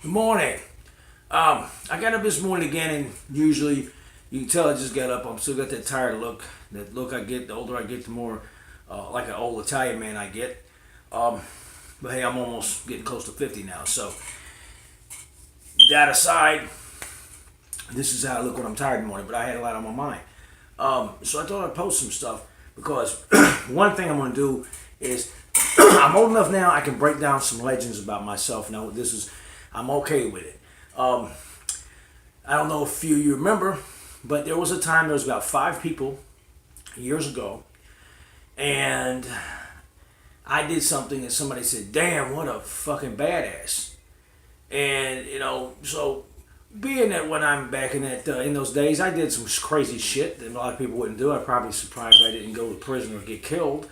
Good morning. I got up this morning again, and usually you can tell I just got up. I'm still got that tired look. That look I get, the older I get, the more like an old Italian man I get. Um, but hey, I'm almost getting close to 50 now. So that aside, this is how I look when I'm tired in the morning. But I had a lot on my mind. So I thought I'd post some stuff because one thing I'm going to do is I'm old enough now I can break down some legends about myself. Now I'm okay with it. I don't know if you remember, but there was a time there was about 5 people years ago, and I did something and somebody said, "Damn, what a fucking badass!" And so being that when I'm back in those days, I did some crazy shit that a lot of people wouldn't do. I'm probably surprised I didn't go to prison or get killed.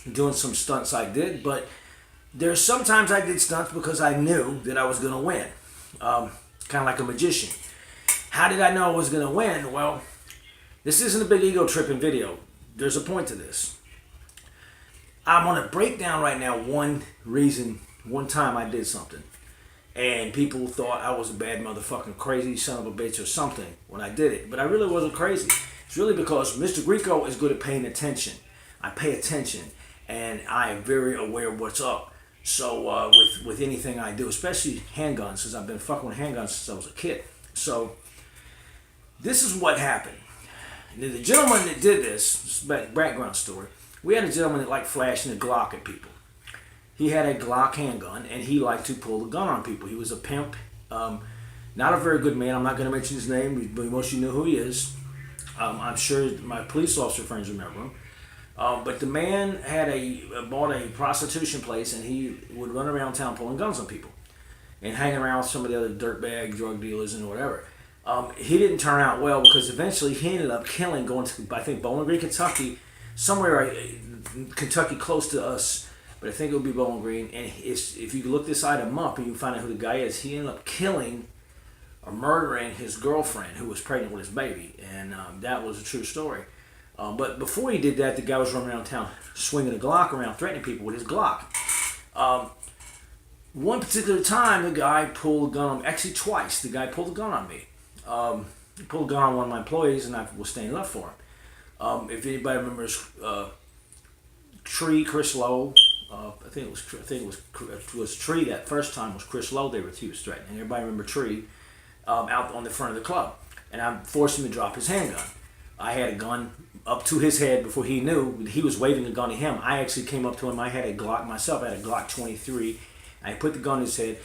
Doing some stunts I did, but there's sometimes I did stunts because I knew that I was gonna win. Kind of like a magician. How did I know I was gonna win? Well, this isn't a big ego tripping video. There's a point to this. I'm gonna break down right now one reason, one time I did something, and people thought I was a bad motherfucking crazy son of a bitch or something when I did it, but I really wasn't crazy. It's really because Mr. Greco is good at paying attention. I pay attention, and I am very aware of what's up. So with anything I do, especially handguns, since I've been fucking with handguns since I was a kid. So this is what happened. The gentleman that did this background story, we had a gentleman that liked flashing a Glock at people. He had a Glock handgun, and he liked to pull the gun on people. He was a pimp, not a very good man. I'm not going to mention his name, but most of you know who he is. I'm sure my police officer friends remember him. But the man had bought a prostitution place, and he would run around town pulling guns on people and hanging around with some of the other dirtbag drug dealers and whatever. He didn't turn out well because eventually he ended up going to, I think, Bowling Green, Kentucky, somewhere Kentucky close to us, but I think it would be Bowling Green. And if you look this item up and you find out who the guy is, he ended up killing or murdering his girlfriend who was pregnant with his baby, and that was a true story. But before he did that, the guy was running around town swinging a Glock around, threatening people with his Glock. One particular time, the guy pulled a gun on me. Actually, twice, the guy pulled a gun on me. He pulled a gun on one of my employees, and I was standing up for him. If anybody remembers Chris Lowe, I think it was Tree that first time was Chris Lowe he was threatening. Everybody remember Tree out on the front of the club, and I forced him to drop his handgun. I had a gun up to his head before he knew. He was waving the gun at him. I actually came up to him. I had a Glock myself. I had a Glock 23. I put the gun in his head.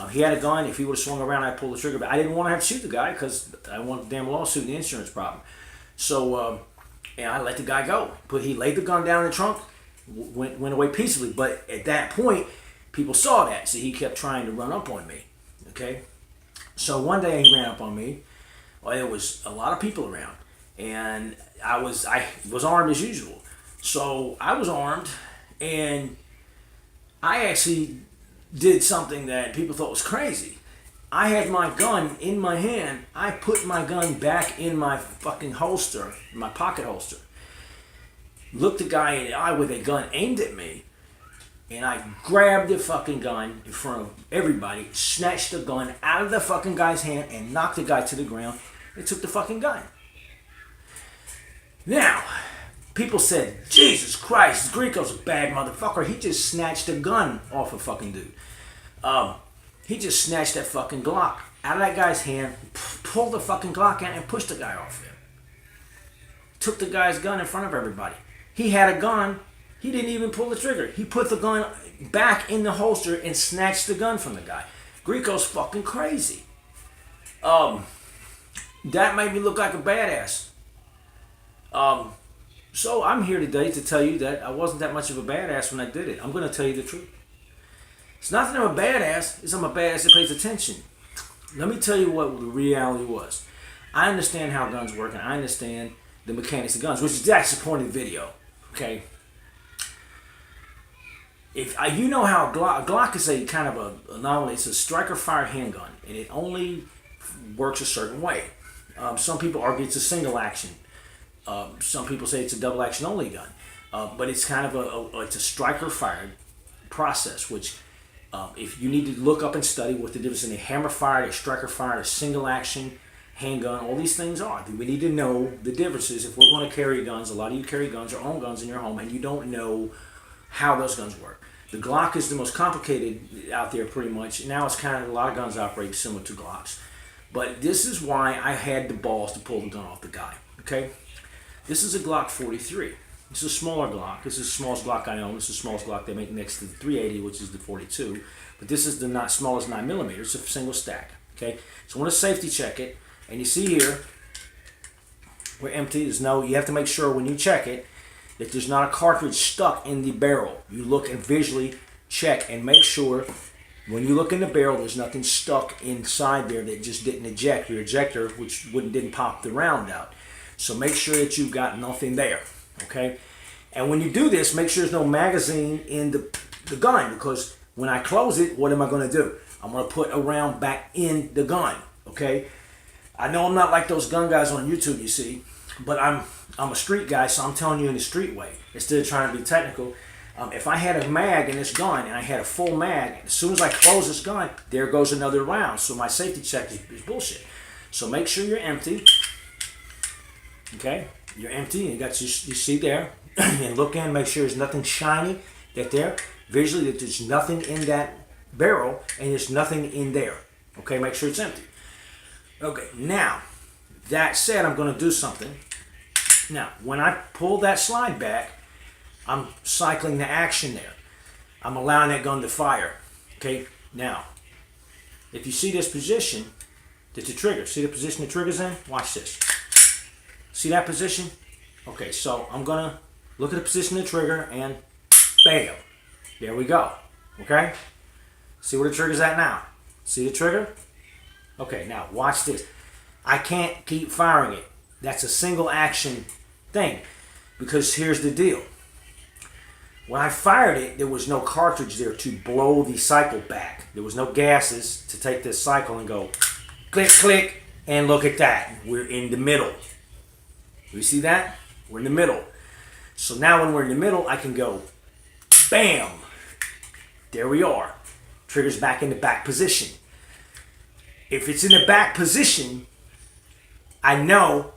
He had a gun. If he would have swung around, I pulled the trigger. But I didn't want to have to shoot the guy because I wanted the damn lawsuit and the insurance problem. So and I let the guy go. He laid the gun down in the trunk, went away peacefully. But at that point, people saw that. So he kept trying to run up on me. Okay? So one day he ran up on me. Well, there was a lot of people around. And I was armed as usual. So I was armed, and I actually did something that people thought was crazy. I had my gun in my hand. I put my gun back in my fucking holster, my pocket holster. Looked the guy in the eye with a gun aimed at me, and I grabbed the fucking gun in front of everybody, snatched the gun out of the fucking guy's hand, and knocked the guy to the ground, and took the fucking gun. Now, people said, Jesus Christ, Greco's a bad motherfucker. He just snatched a gun off a fucking dude. He just snatched that fucking Glock out of that guy's hand, pulled the fucking Glock out, and pushed the guy off him. Took the guy's gun in front of everybody. He had a gun. He didn't even pull the trigger. He put the gun back in the holster and snatched the gun from the guy. Greco's fucking crazy. That made me look like a badass. So I'm here today to tell you that I wasn't that much of a badass when I did it. I'm going to tell you the truth. It's not that I'm a badass, it's I'm a badass that pays attention. Let me tell you what the reality was. I understand how guns work, and I understand the mechanics of guns, which is actually the point of the video. Okay? If you know how Glock is a kind of it's a striker fire handgun, and it only works a certain way. Some people argue it's a single action. Some people say it's a double action only gun, but it's kind of it's a striker fired process, which If you need to look up and study what the difference in a hammer fired, a striker fired, a single action, handgun, all these things are. We need to know the differences if we're going to carry guns. A lot of you carry guns or own guns in your home and you don't know how those guns work. The Glock is the most complicated out there pretty much. Now it's kind of, a lot of guns operate similar to Glocks. But this is why I had the balls to pull the gun off the guy. Okay? This is a Glock 43. This is a smaller Glock. This is the smallest Glock I own. This is the smallest Glock they make next to the 380, which is the 42. But this is the not smallest 9mm. It's a single stack. Okay? So I want to safety check it. And you see here, we're empty. There's no, you have to make sure when you check it that there's not a cartridge stuck in the barrel. You look and visually check and make sure when you look in the barrel there's nothing stuck inside there that just didn't eject. Your ejector, which didn't pop the round out. So make sure that you've got nothing there. Okay? And when you do this, make sure there's no magazine in the gun, because when I close it, what am I going to do? I'm going to put a round back in the gun. Okay? I know I'm not like those gun guys on YouTube, you see, but I'm a street guy, so I'm telling you in the street way instead of trying to be technical. If I had a mag in this gun and I had a full mag, as soon as I close this gun, there goes another round. So my safety check is bullshit. So make sure you're empty. Okay, you're empty. And you got you see there, and look in, make sure there's nothing shiny. That there visually that there's nothing in that barrel and there's nothing in there. Okay, make sure it's empty. Okay, now, that said, I'm going to do something. Now, when I pull that slide back, I'm cycling the action there. I'm allowing that gun to fire. Okay, now, if you see this position, that's the trigger. See the position the trigger's in? Watch this. See that position? Okay, so I'm going to look at the position of the trigger and bam. There we go. Okay? See where the trigger's at now? See the trigger? Okay, now watch this. I can't keep firing it. That's a single action thing. Because here's the deal. When I fired it, there was no cartridge there to blow the cycle back. There was no gases to take this cycle and go click, click, and look at that. We're in the middle. You see that? We're in the middle. So now when we're in the middle, I can go bam. There we are. Trigger's back in the back position. If it's in the back position, I know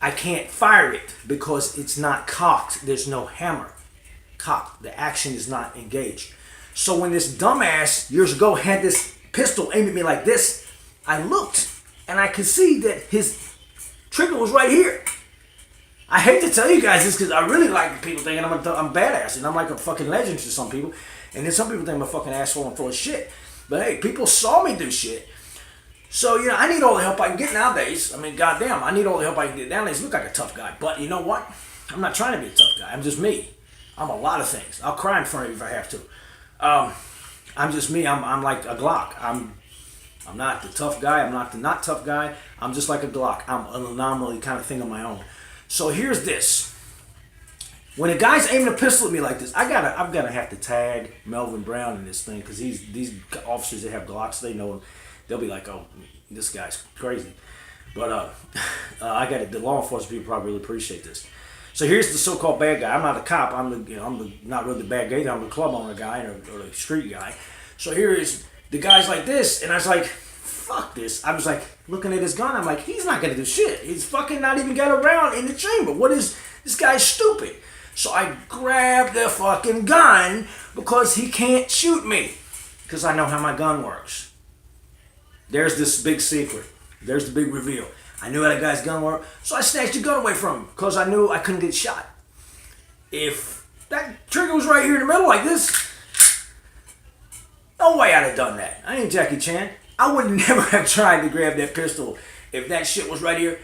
I can't fire it because it's not cocked. There's no hammer. Cocked. The action is not engaged. So when this dumbass years ago had this pistol aimed at me like this, I looked and I could see that his trigger was right here. I hate to tell you guys this because I really like people thinking I'm badass and I'm like a fucking legend to some people. And then some people think I'm a fucking asshole and full of shit. But hey, people saw me do shit. So, you know, I need all the help I can get nowadays. I mean, goddamn, I need all the help I can get nowadays. I look like a tough guy. But you know what? I'm not trying to be a tough guy. I'm just me. I'm a lot of things. I'll cry in front of you if I have to. I'm just me. I'm like a Glock. I'm not the tough guy. I'm not the not tough guy. I'm just like a Glock. I'm an anomaly kind of thing on my own. So here's this. When a guy's aiming a pistol at me like this, I'm gonna have to tag Melvin Brown in this thing because these officers that have Glocks, they know him. They'll be like, oh, this guy's crazy. But I got it. The law enforcement people probably really appreciate this. So here's the so-called bad guy. I'm not a cop. I'm not really the bad guy. I'm the club owner guy or the street guy. So here is the guy's like this, and I was like, fuck this. I was like looking at his gun. I'm like, he's not gonna do shit. He's fucking not even got a round in the chamber. What is this guy's stupid? So I grabbed the fucking gun because he can't shoot me because I know how my gun works. There's this big secret. There's the big reveal. I knew how that guy's gun worked, so I snatched the gun away from him because I knew I couldn't get shot. If that trigger was right here in the middle like this, no way I'd have done that. I ain't Jackie Chan. I would never have tried to grab that pistol. If that shit was right here,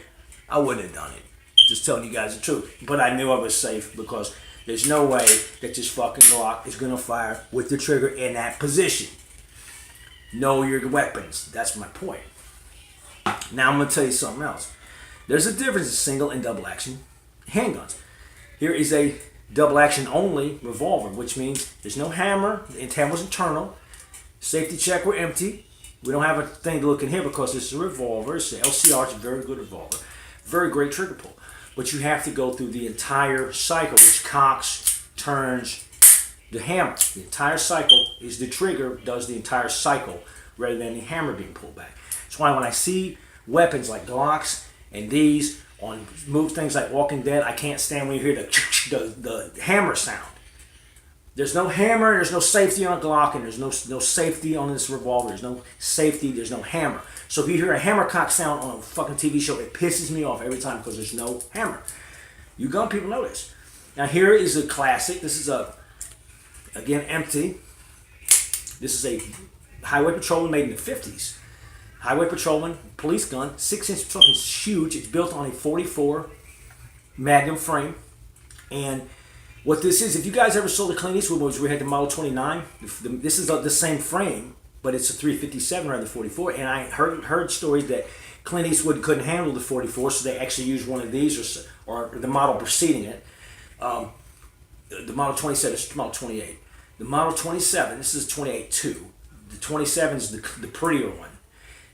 I wouldn't have done it. Just telling you guys the truth. But I knew I was safe because there's no way that this fucking Glock is going to fire with the trigger in that position. Know your weapons. That's my point. Now I'm going to tell you something else. There's a difference in single and double action handguns. Here is a double action only revolver, which means there's no hammer. The hammer's internal. Safety check, we're empty. We don't have a thing to look in here because this is a revolver. It's an LCR. It's a very good revolver. Very great trigger pull. But you have to go through the entire cycle, which cocks, turns, The hammer, the entire cycle is the trigger does the entire cycle rather than the hammer being pulled back. That's why when I see weapons like Glocks and these on move things like Walking Dead, I can't stand when you hear the hammer sound. There's no hammer, there's no safety on a Glock, and there's no safety on this revolver. There's no safety, there's no hammer. So if you hear a hammer cock sound on a fucking TV show, it pisses me off every time because there's no hammer. You gun people know this. Now here is a classic. This is again empty. This is a highway patrolman made in the 50s. Highway patrolman, police gun, 6-inch, fucking huge. It's built on a 44 Magnum frame. And what this is, if you guys ever saw the Clint Eastwood movies where we had the Model 29, this is the same frame, but it's a 357 rather than 44. And I heard stories that Clint Eastwood couldn't handle the 44, so they actually used one of these or the model preceding it. The Model 27 is Model 28. The Model 27, this is 28 too. The 27 is the prettier one.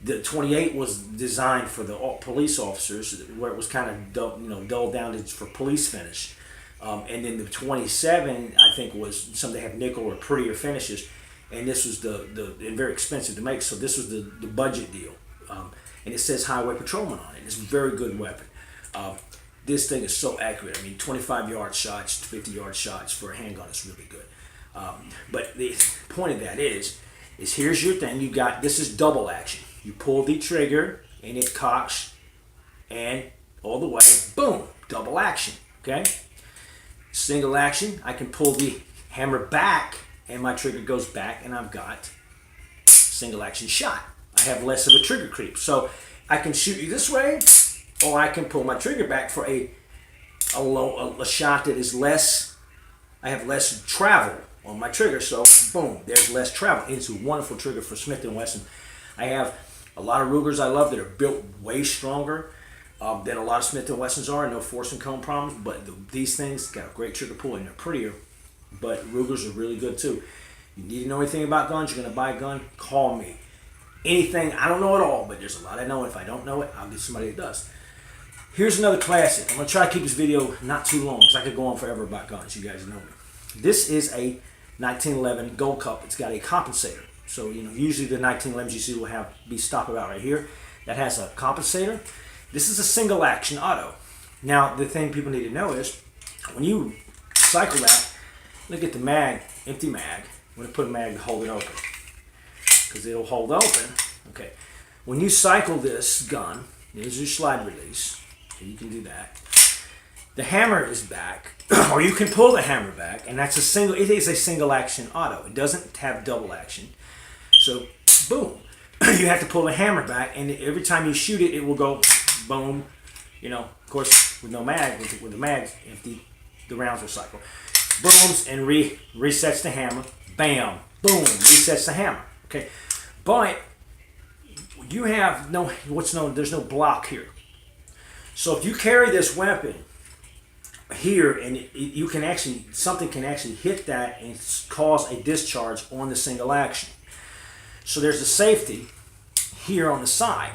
The 28 was designed for the police officers, where it was kind of dulled down for police finish. And then the 27, I think, was some they have nickel or prettier finishes, and this was and very expensive to make. So this was the budget deal, and it says Highway Patrolman on it. It's a very good weapon. This thing is so accurate. I mean, 25-yard shots, 50-yard shots for a handgun is really good. But the point of that is here's your thing. You got this is double action. You pull the trigger and it cocks, and all the way, boom, double action. Okay. Single action, I can pull the hammer back and my trigger goes back and I've got single action shot. I have less of a trigger creep. So I can shoot you this way or I can pull my trigger back for a shot that is less, I have less travel on my trigger. So boom, there's less travel. It's a wonderful trigger for Smith & Wesson. I have a lot of Rugers I love that are built way stronger than a lot of Smith & Wessons are. No force and cone problems, but these things got a great trigger pull and they're prettier. But Rugers are really good too. You need to know anything about guns, you're going to buy a gun, call me. Anything, I don't know it all, but there's a lot I know. If I don't know it, I'll get somebody that does. Here's another classic. I'm going to try to keep this video not too long because I could go on forever about guns. You guys know me. This is a 1911 Gold Cup. It's got a compensator. So, usually the 1911s you see will be stop about right here. That has a compensator. This is a single action auto. Now, the thing people need to know is when you cycle that, look at the mag, empty mag. I'm going to put a mag to hold it open because it'll hold open. Okay. When you cycle this gun, there's your slide release. So you can do that. The hammer is back, or you can pull the hammer back, and it is a single action auto. It doesn't have double action. So, boom. You have to pull the hammer back, and every time you shoot it, it will go boom. Of course, with no mag, with the mag empty, the rounds will cycle. Booms and resets the hammer. Bam. Boom. Resets the hammer. Okay. But you have there's no block here. So if you carry this weapon here and something can actually hit that and cause a discharge on the single action. So there's a safety here on the side,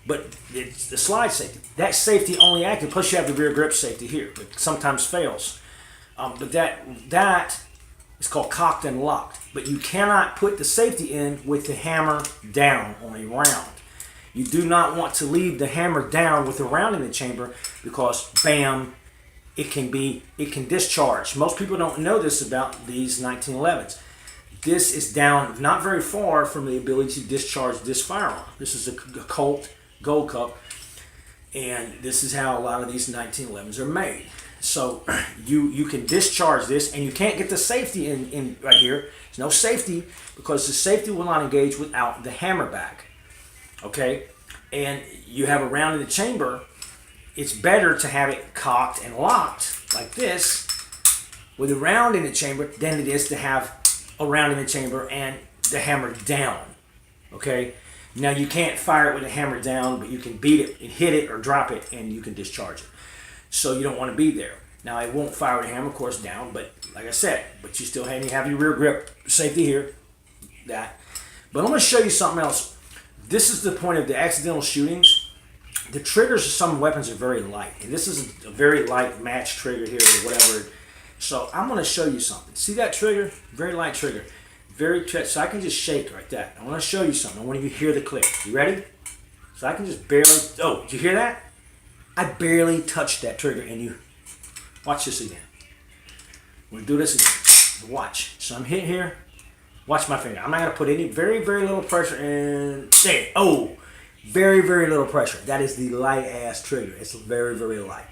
but it's the slide safety. That safety only active, plus you have the rear grip safety here, but sometimes fails. But that is called cocked and locked. But you cannot put the safety in with the hammer down on a round. You do not want to leave the hammer down with the round in the chamber because, bam, it can discharge. Most people don't know this about these 1911s. This is down not very far from the ability to discharge this firearm. This is a Colt Gold Cup, and this is how a lot of these 1911s are made. So you can discharge this, and you can't get the safety in right here. There's no safety because the safety will not engage without the hammer back. Okay, and you have a round in the chamber. It's better to have it cocked and locked like this with a round in the chamber than it is to have a round in the chamber and the hammer down. Okay, now you can't fire it with the hammer down, but you can beat it and hit it or drop it, and you can discharge it. So you don't want to be there. Now it won't fire with the hammer, of course, down, but like I said, but you still have your rear grip safety here. That. But I'm going to show you something else. This is the point of the accidental shootings. The triggers of some weapons are very light, and this is a very light match trigger here or whatever. So I'm going to show you something. See that trigger? Very light trigger. So I can just shake like that. I want to show you something. I want you to hear the click. You ready? So I can just barely, oh, did you hear that? I barely touched that trigger, and you, watch this again. We'll do this again. Watch. So I'm hitting here. Watch my finger. I'm not going to put any, very, very little pressure in. There. Oh, very, very little pressure. That is the light ass trigger. It's very, very light.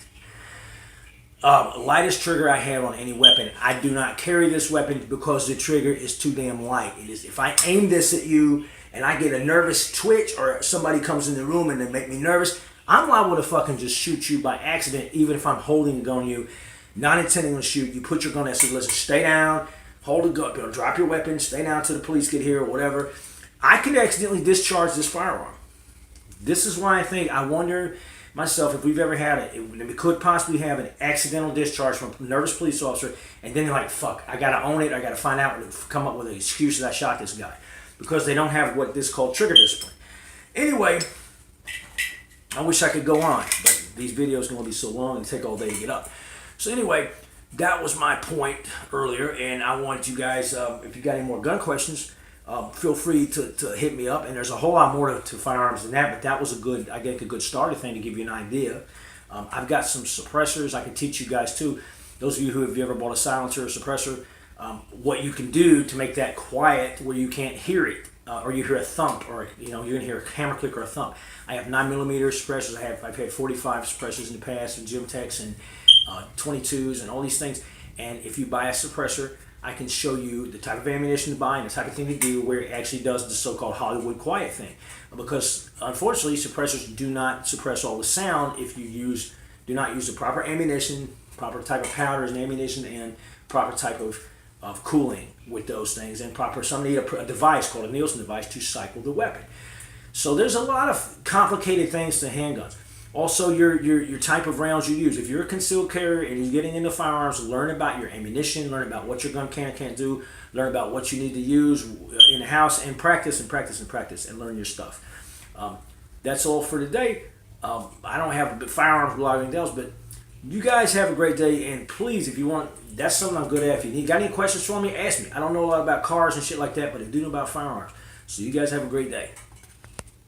Lightest trigger I have on any weapon. I do not carry this weapon because the trigger is too damn light. It is. If I aim this at you and I get a nervous twitch, or somebody comes in the room and they make me nervous, I'm liable to fucking just shoot you by accident, even if I'm holding a gun on you, not intending to shoot. You put your gun at, so listen, stay down, hold the gun, drop your weapon, stay down till the police get here or whatever. I could accidentally discharge this firearm. This is why I wonder myself if we've ever had it. We could possibly have an accidental discharge from a nervous police officer, and then they're like, fuck, I gotta own it, I gotta find out, come up with an excuse that I shot this guy. Because they don't have what this called trigger discipline. Anyway, I wish I could go on, but these videos are going to be so long and take all day to get up. So anyway, that was my point earlier, and I want you guys, if you got any more gun questions, feel free to hit me up. And there's a whole lot more to firearms than that, but that was a good, I think, a good starter thing to give you an idea. I've got some suppressors I can teach you guys too. Those of you who have ever bought a silencer or suppressor, what you can do to make that quiet where you can't hear it, or you hear a thump, or you're gonna hear a hammer click or a thump. I have 9mm suppressors. I've had 45 suppressors in the past, and Gemtex and 22s and all these things. And if you buy a suppressor, I can show you the type of ammunition to buy and the type of thing to do where it actually does the so-called Hollywood quiet thing. Because unfortunately, suppressors do not suppress all the sound if you do not use the proper ammunition, proper type of powders and ammunition, and proper type of cooling with those things, and some need a device called a Nielsen device to cycle the weapon. So there's a lot of complicated things to handguns. Also, your type of rounds you use. If you're a concealed carrier and you're getting into firearms, learn about your ammunition, learn about what your gun can and can't do, learn about what you need to use in the house, and practice and practice and practice and learn your stuff. That's all for today. I don't have a firearms blog or anything else, but you guys have a great day, and please, if you want, that's something I'm good at. If you got any questions for me, ask me. I don't know a lot about cars and shit like that, but I do know about firearms. So you guys have a great day.